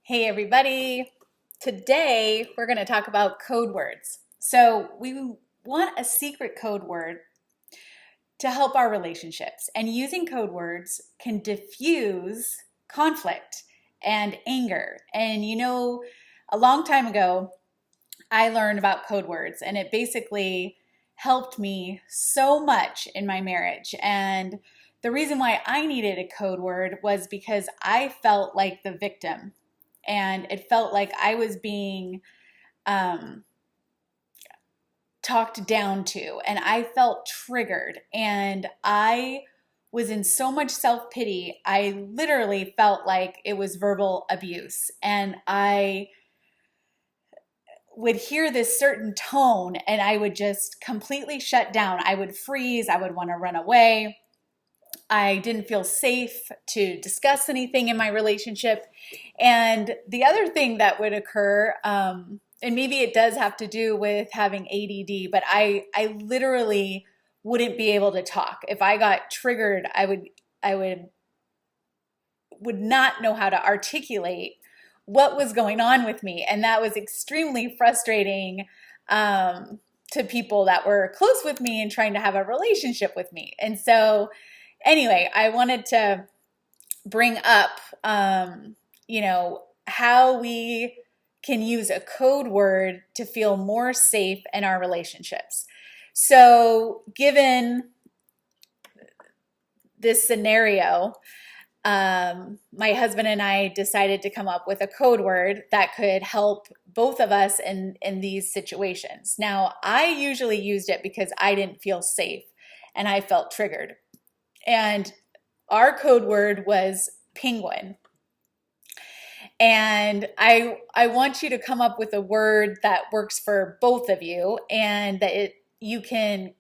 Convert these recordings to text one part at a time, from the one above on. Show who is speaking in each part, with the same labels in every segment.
Speaker 1: Hey everybody! Today we're going to talk about code words. So we want a secret code word to help our relationships, and using code words can diffuse conflict and anger. And a long time ago, I learned about code words, and it basically helped me so much in my marriage. And the reason why I needed a code word was because I felt like the victim, and it felt like I was being um, talked down to, and I felt triggered, and I was in so much self-pity. I literally felt like it was verbal abuse, and I would hear this certain tone and I would just completely shut down. I would freeze. I would want to run away. I didn't feel safe to discuss anything in my relationship. And the other thing that would occur, and maybe it does have to do with having ADD, but I literally wouldn't be able to talk. If I got triggered, I would not know how to articulate what was going on with me. And that was extremely frustrating to people that were close with me and trying to have a relationship with me. And so anyway, I wanted to bring up, how we can use a code word to feel more safe in our relationships. So given this scenario, my husband and I decided to come up with a code word that could help both of us in these situations. Now, I usually used it because I didn't feel safe and I felt triggered. And our code word was penguin. And I want you to come up with a word that works for both of you and that you can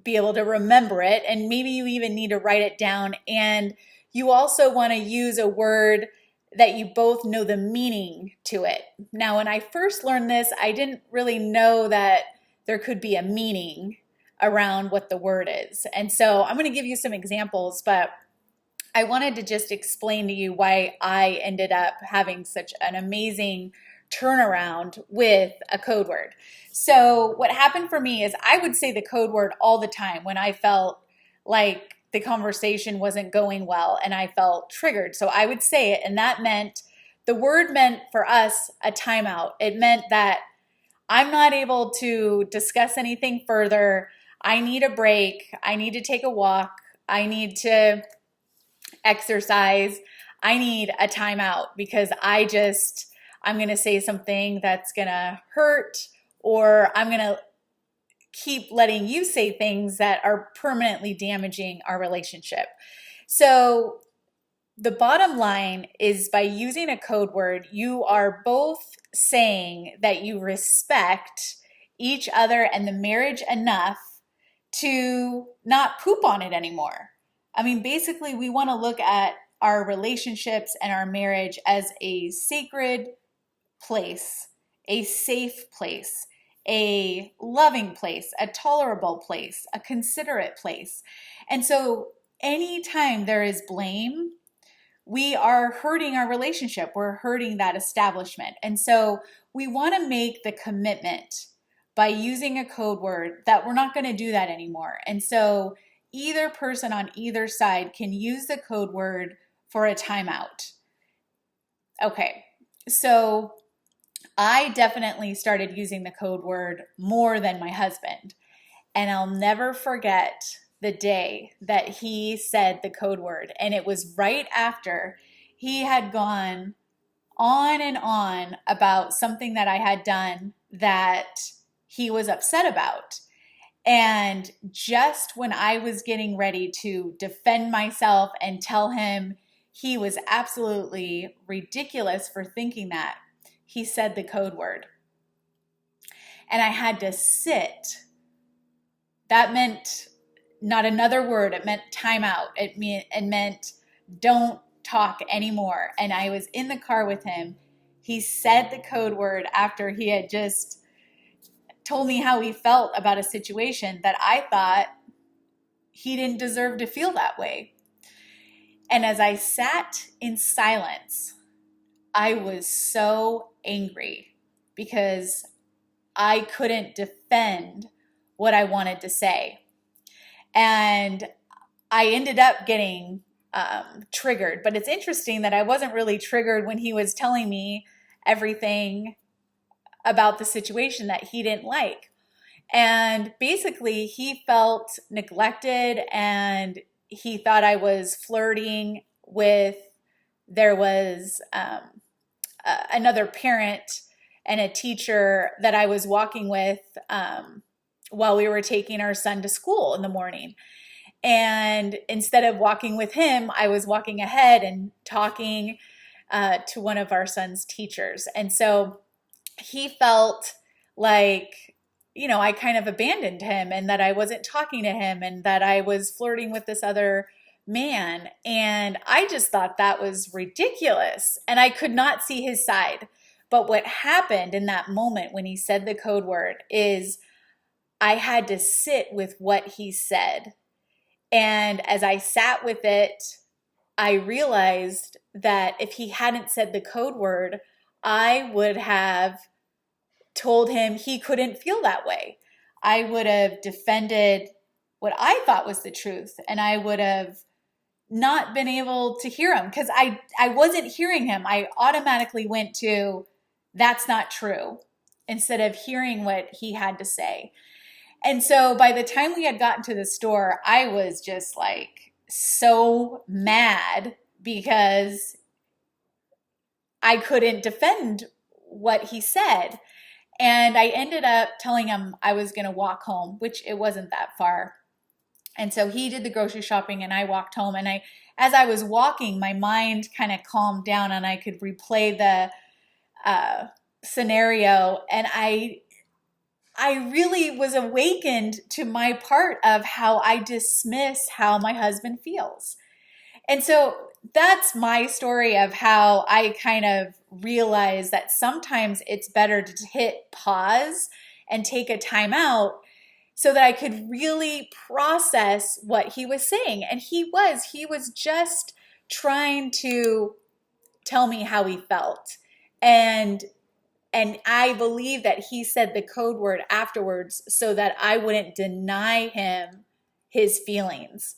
Speaker 1: be able to remember it, and maybe you even need to write it down. And you also want to use a word that you both know the meaning to it. Now, when I first learned this, I didn't really know that there could be a meaning around what the word is. And so I'm going to give you some examples, but I wanted to just explain to you why I ended up having such an amazing turnaround with a code word. So what happened for me is I would say the code word all the time when I felt like the conversation wasn't going well and I felt triggered. So I would say it, and the word meant for us a timeout. It meant that I'm not able to discuss anything further. I need a break. I need to take a walk. I need to exercise. I need a timeout because I'm going to say something that's going to hurt, or I'm going to keep letting you say things that are permanently damaging our relationship. So the bottom line is, by using a code word, you are both saying that you respect each other and the marriage enough to not poop on it anymore. I mean, basically, we want to look at our relationships and our marriage as a sacred place, a safe place, a loving place, a tolerable place, a considerate place. And so anytime there is blame, we are hurting our relationship. We're hurting that establishment. And so we want to make the commitment by using a code word that we're not going to do that anymore. And so either person on either side can use the code word for a timeout. Okay, so I definitely started using the code word more than my husband. And I'll never forget the day that he said the code word. And it was right after he had gone on and on about something that I had done that he was upset about. And just when I was getting ready to defend myself and tell him he was absolutely ridiculous for thinking that, he said the code word. And I had to sit. That meant not another word. It meant timeout. It meant don't talk anymore. And I was in the car with him. He said the code word after he had just told me how he felt about a situation that I thought he didn't deserve to feel that way. And as I sat in silence, I was so angry because I couldn't defend what I wanted to say. And I ended up getting triggered. But it's interesting that I wasn't really triggered when he was telling me everything about the situation that he didn't like. And basically, he felt neglected and he thought I was flirting with, there was another parent and a teacher that I was walking with while we were taking our son to school in the morning. And instead of walking with him, I was walking ahead and talking to one of our son's teachers. And so he felt like, I kind of abandoned him and that I wasn't talking to him and that I was flirting with this other man. And I just thought that was ridiculous. And I could not see his side. But what happened in that moment when he said the code word is I had to sit with what he said. And as I sat with it, I realized that if he hadn't said the code word, I would have told him he couldn't feel that way. I would have defended what I thought was the truth, and I would have not been able to hear him because I wasn't hearing him. I automatically went to, that's not true, instead of hearing what he had to say. And so by the time we had gotten to the store, I was just like so mad because I couldn't defend what he said. And I ended up telling him I was going to walk home, which it wasn't that far. And so he did the grocery shopping and I walked home. And as I was walking, my mind kind of calmed down and I could replay the scenario. And I really was awakened to my part of how I dismiss how my husband feels. And so that's my story of how I kind of realized that sometimes it's better to hit pause and take a time out so that I could really process what he was saying. And he was just trying to tell me how he felt. And I believe that he said the code word afterwards so that I wouldn't deny him his feelings.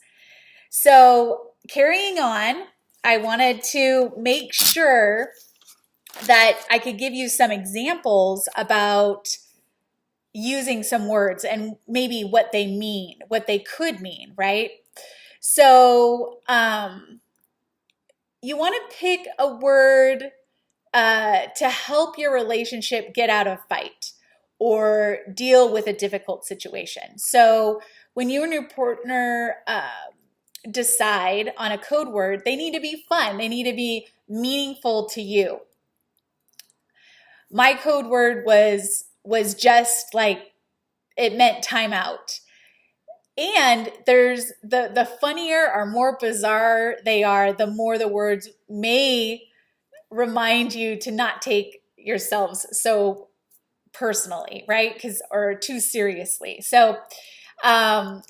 Speaker 1: So carrying on, I wanted to make sure that I could give you some examples about using some words and maybe what they mean, what they could mean, right? So you want to pick a word to help your relationship get out of fight or deal with a difficult situation. So when you and your partner decide on a code word, they need to be fun. They need to be meaningful to you. My code word was just like, it meant timeout. And there's the funnier or more bizarre they are, the more the words may remind you to not take yourselves so personally, right? Or too seriously. So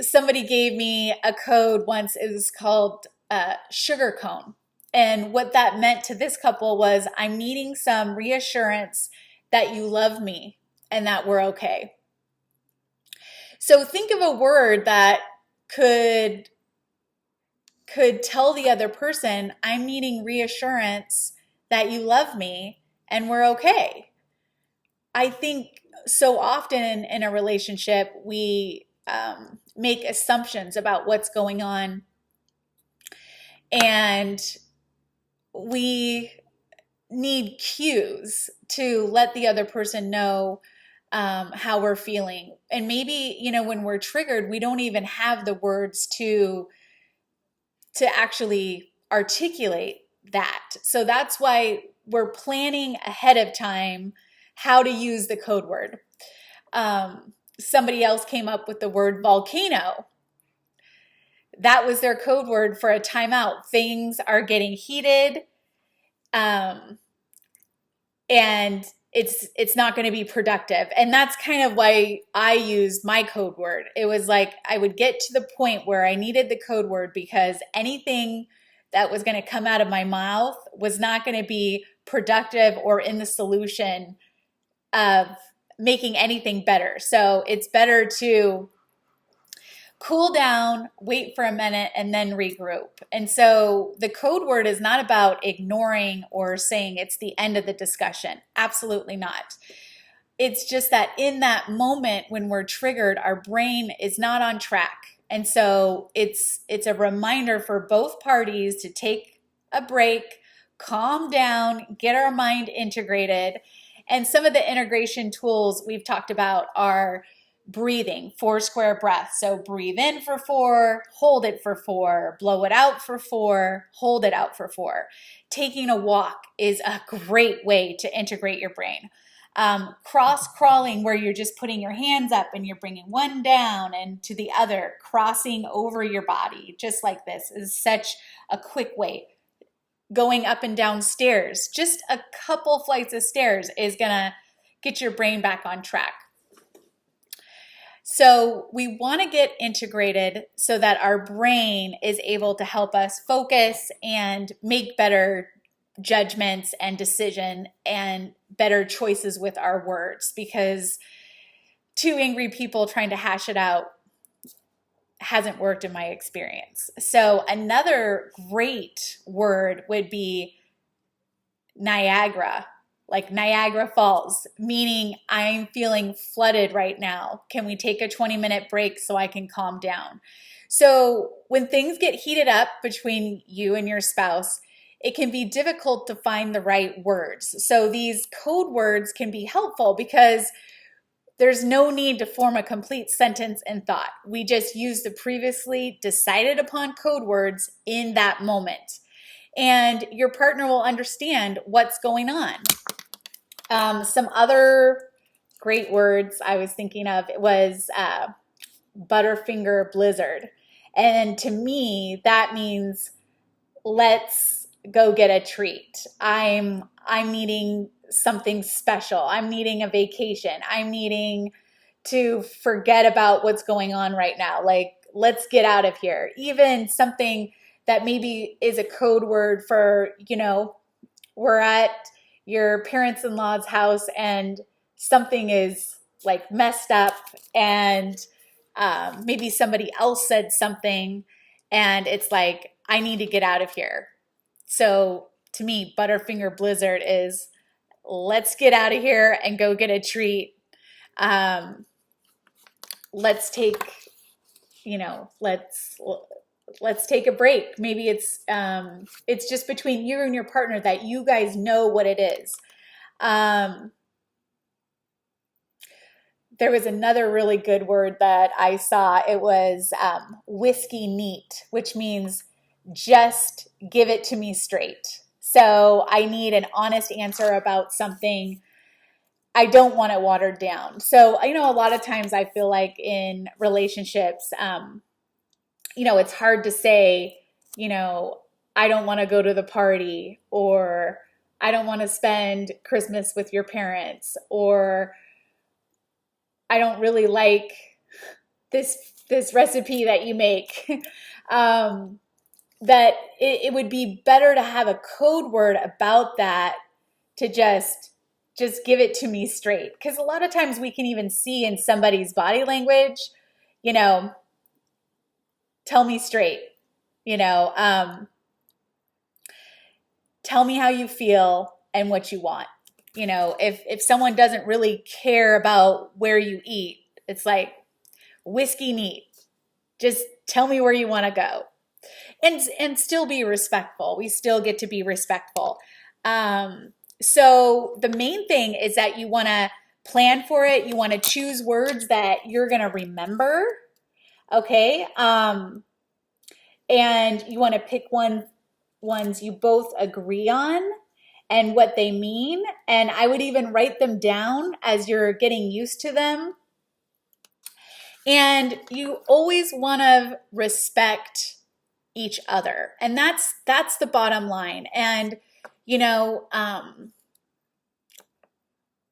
Speaker 1: somebody gave me a code once. It was called sugar cone. And what that meant to this couple was, I'm needing some reassurance that you love me and that we're okay. So think of a word that could tell the other person, I'm needing reassurance that you love me and we're okay. I think so often in a relationship, we make assumptions about what's going on, and we need cues to let the other person know how we're feeling. And maybe, when we're triggered, we don't even have the words to actually articulate that. So that's why we're planning ahead of time how to use the code word. Somebody else came up with the word volcano. That was their code word for a timeout. Things are getting heated, and it's not going to be productive. And that's kind of why I used my code word. It was like I would get to the point where I needed the code word because anything that was going to come out of my mouth was not going to be productive or in the solution of making anything better. So it's better to cool down, wait for a minute, and then regroup. And so the code word is not about ignoring or saying it's the end of the discussion. Absolutely not. It's just that in that moment when we're triggered, our brain is not on track. And so it's a reminder for both parties to take a break, calm down, get our mind integrated. And some of the integration tools we've talked about are breathing, 4 square breaths. So breathe in for 4, hold it for 4, blow it out for 4, hold it out for 4. Taking a walk is a great way to integrate your brain. Cross crawling, where you're just putting your hands up and you're bringing one down and to the other, crossing over your body, just like this, is such a quick way. Going up and down stairs, just a couple flights of stairs, is gonna get your brain back on track. So we want to get integrated so that our brain is able to help us focus and make better judgments and decision and better choices with our words, because two angry people trying to hash it out hasn't worked in my experience. So another great word would be Niagara, like Niagara Falls, meaning I'm feeling flooded right now. Can we take a 20-minute break so I can calm down? So when things get heated up between you and your spouse, it can be difficult to find the right words. So these code words can be helpful because there's no need to form a complete sentence in thought. We just use the previously decided upon code words in that moment. And your partner will understand what's going on. Some other great words I was thinking of was Butterfinger Blizzard. And to me, that means let's go get a treat. I'm needing something special. I'm needing a vacation. I'm needing to forget about what's going on right now. Like, let's get out of here. Even something that maybe is a code word for, we're at your parents-in-law's house and something is like messed up, and maybe somebody else said something and it's like, I need to get out of here. So to me, Butterfinger Blizzard is let's get out of here and go get a treat. Let's take, let's take a break. Maybe it's just between you and your partner that you guys know what it is. There was another really good word that I saw. It was whiskey neat, which means just give it to me straight. So I need an honest answer about something. I don't want it watered down. So, a lot of times I feel like in relationships, it's hard to say, I don't want to go to the party, or I don't want to spend Christmas with your parents, or I don't really like this recipe that you make. That it would be better to have a code word about that, to just give it to me straight. Because a lot of times we can even see in somebody's body language, tell me straight, tell me how you feel and what you want. If someone doesn't really care about where you eat, it's like whiskey neat. Just tell me where you want to go. And still be respectful. We still get to be respectful. So the main thing is that you want to plan for it. You want to choose words that you're going to remember. Okay. And you want to pick ones you both agree on and what they mean. And I would even write them down as you're getting used to them. And you always want to respect each other. And that's the bottom line. And,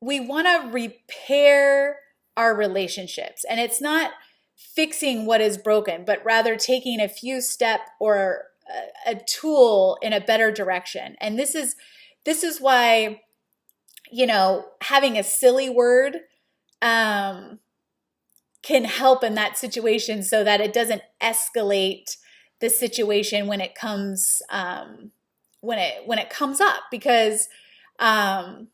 Speaker 1: we want to repair our relationships. And it's not fixing what is broken, but rather taking a few steps or a tool in a better direction. And this is this is why, having a silly word um, can help in that situation so that it doesn't escalate the situation when it comes when it comes up, because um,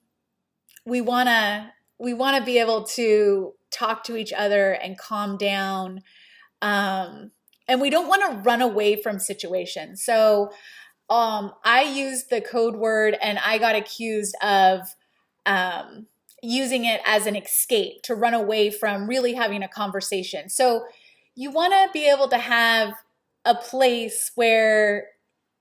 Speaker 1: we want to be able to talk to each other and calm down, and we don't want to run away from situations. So I used the code word and I got accused of um, using it as an escape to run away from really having a conversation. So you want to be able to have a place where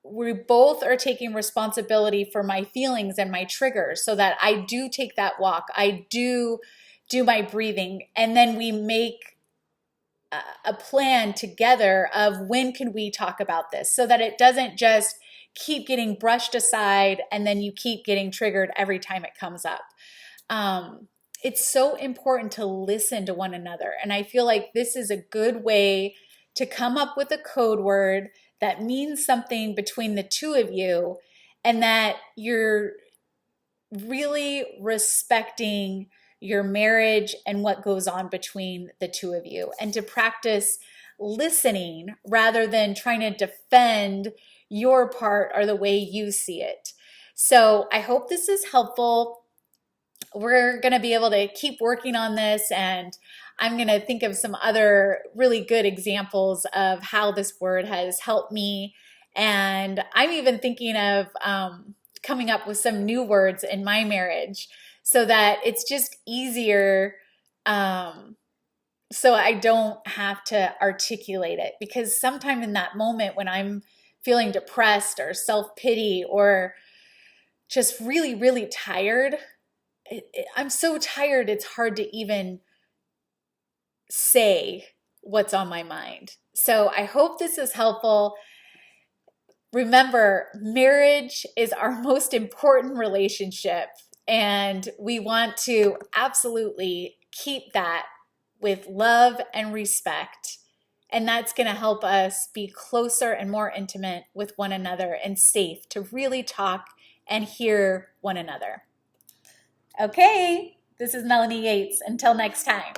Speaker 1: we both are taking responsibility for my feelings and my triggers, so that I do take that walk, I do my breathing, and then we make a plan together of when can we talk about this, so that it doesn't just keep getting brushed aside and then you keep getting triggered every time it comes up. It's so important to listen to one another. And I feel like this is a good way to come up with a code word that means something between the two of you, and that you're really respecting your marriage and what goes on between the two of you, and to practice listening rather than trying to defend your part or the way you see it. So I hope this is helpful. We're going to be able to keep working on this, and I'm going to think of some other really good examples of how this word has helped me. And I'm even thinking of coming up with some new words in my marriage so that it's just easier, so I don't have to articulate it. Because sometime in that moment when I'm feeling depressed or self-pity or just really, really tired, I'm so tired, it's hard to even say what's on my mind. So I hope this is helpful. Remember, marriage is our most important relationship, and we want to absolutely keep that with love and respect. And that's going to help us be closer and more intimate with one another and safe to really talk and hear one another. Okay, this is Melanie Yates. Until next time.